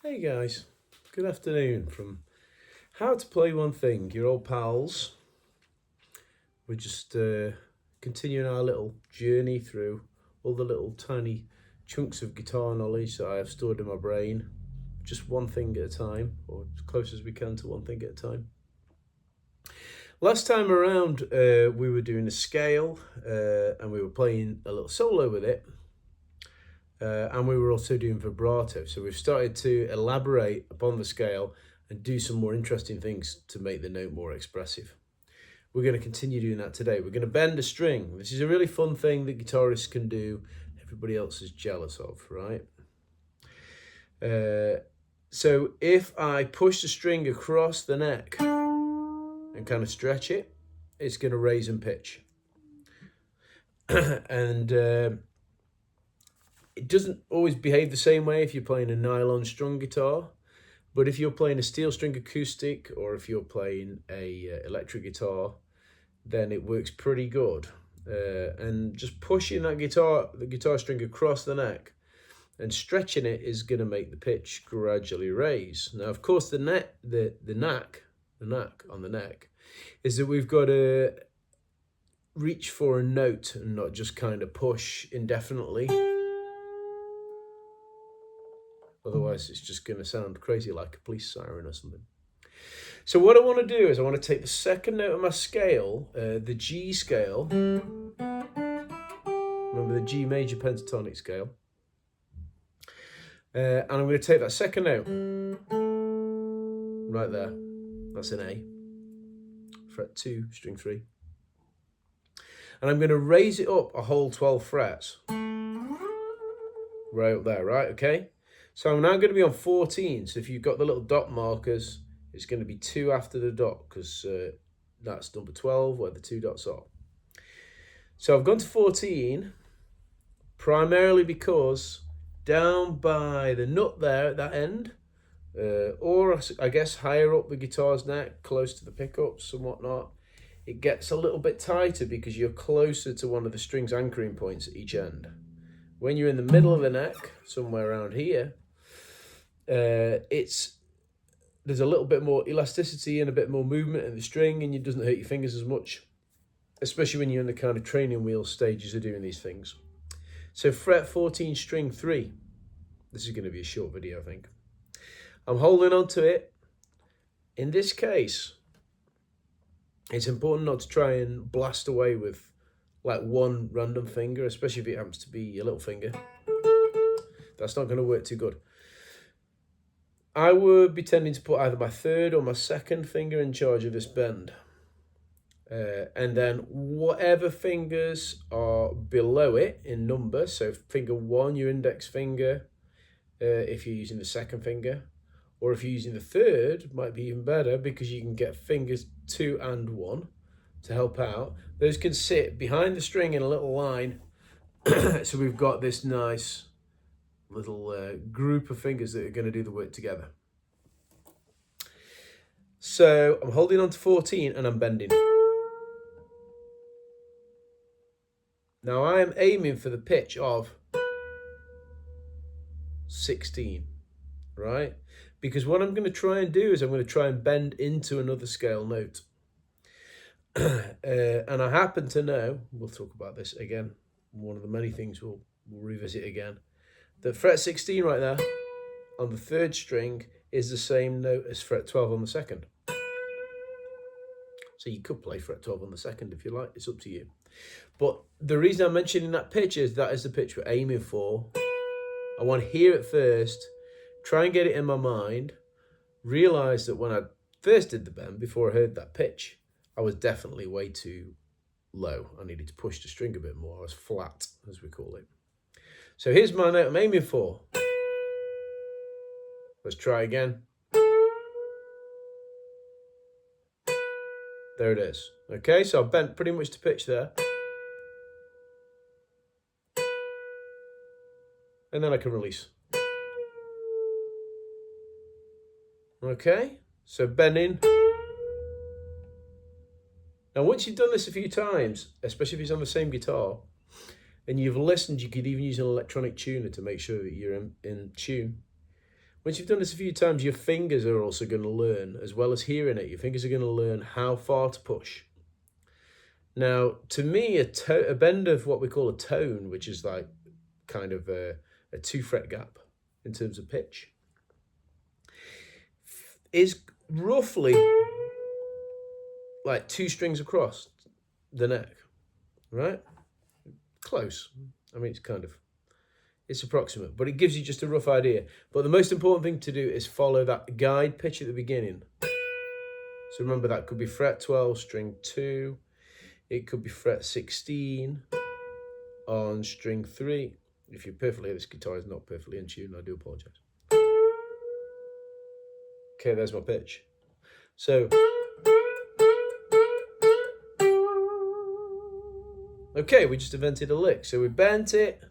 Hey guys, good afternoon from How to Play One Thing, your old pals. We're just continuing our little journey through all the little tiny chunks of guitar knowledge that I have stored in my brain, just one thing at a time, or as close as we can to one thing at a time. Last time around, we were doing a scale and we were playing a little solo with it. And we were also doing vibrato. So we've started to elaborate upon the scale and do some more interesting things to make the note more expressive. We're going to continue doing that today. We're going to bend a string. This is a really fun thing that guitarists can do. Everybody else is jealous of, right? So if I push the string across the neck and kind of stretch it, it's going to raise and pitch. And it doesn't always behave the same way if you're playing a nylon strung guitar, but if you're playing a steel string acoustic or if you're playing a electric guitar, then it works pretty good. And just pushing the guitar string across the neck and stretching it is going to make the pitch gradually raise. Now, of course, the knack on the neck is that we've got to reach for a note and not just kind of push indefinitely. Otherwise, it's just going to sound crazy like a police siren or something. So what I want to do is I want to take the second note of my scale, the G scale. Remember the G major pentatonic scale. And I'm going to take that second note right there. That's an A. Fret 2, string 3. And I'm going to raise it up a whole 12 frets. Right up there, right? Okay. So I'm now going to be on 14. So if you've got the little dot markers, it's going to be 2 after the dot because that's number 12 where the 2 dots are. So I've gone to 14 primarily because down by the nut there at that end, or I guess higher up the guitar's neck, close to the pickups and whatnot, it gets a little bit tighter because you're closer to one of the string's anchoring points at each end. When you're in the middle of the neck, somewhere around here, there's a little bit more elasticity and a bit more movement in the string, and it doesn't hurt your fingers as much, especially when you're in the kind of training wheel stages of doing these things. So fret 14, string 3. This is going to be a short video, I think. I'm holding on to it. In this case, it's important not to try and blast away with like one random finger, especially if it happens to be your little finger. That's not going to work too good. I would be tending to put either my third or my second finger in charge of this bend. And then whatever fingers are below it in number, so finger 1, your index finger, if you're using the second finger, or if you're using the third, might be even better because you can get fingers 2 and 1 to help out. Those can sit behind the string in a little line. So we've got this nice little group of fingers that are going to do the work together. So I'm holding on to 14 and I'm bending. Now I am aiming for the pitch of 16, right? Because what I'm going to try and do is I'm going to try and bend into another scale note. And I happen to know, we'll talk about this again, one of the many things we'll revisit again, that fret 16 right there on the third string is the same note as fret 12 on the second. So you could play fret 12 on the second if you like, it's up to you. But the reason I'm mentioning that pitch is that is the pitch we're aiming for. I want to hear it first, try and get it in my mind, realise that when I first did the bend, before I heard that pitch, I was definitely way too low. I needed to push the string a bit more. I was flat, as we call it. So here's my note I'm aiming for. Let's try again. There it is. Okay, so I've bent pretty much to pitch there. And then I can release. Okay, so bending. Now, once you've done this a few times, especially if it's on the same guitar, and you've listened, you could even use an electronic tuner to make sure that you're in tune. Once you've done this a few times, your fingers are also going to learn, as well as hearing it, your fingers are going to learn how far to push. Now, to me, a bend of what we call a tone, which is like kind of a 2-fret gap in terms of pitch, is roughly like 2 strings across the neck, right? Close. I mean, it's approximate, but it gives you just a rough idea. But the most important thing to do is follow that guide pitch at the beginning. So remember, that could be fret 12, string 2. It could be fret 16 on string 3. If you're perfectly, this guitar is not perfectly in tune, I do apologize. Okay, there's my pitch. So, okay, we just invented a lick. So we bent it,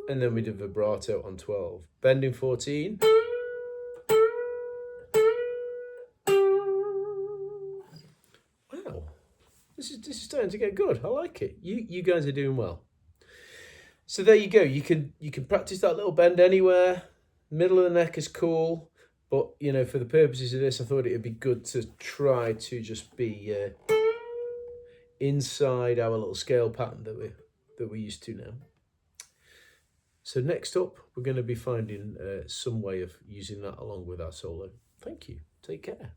and then we did vibrato on 12. Bending 14. Wow, this is starting to get good. I like it. You guys are doing well. So there you go. You can practice that little bend anywhere. Middle of the neck is cool, but you know, for the purposes of this, I thought it would be good to try to just be inside our little scale pattern that we're used to now. So next up, we're going to be finding some way of using that along with our solo. Thank you. Take care.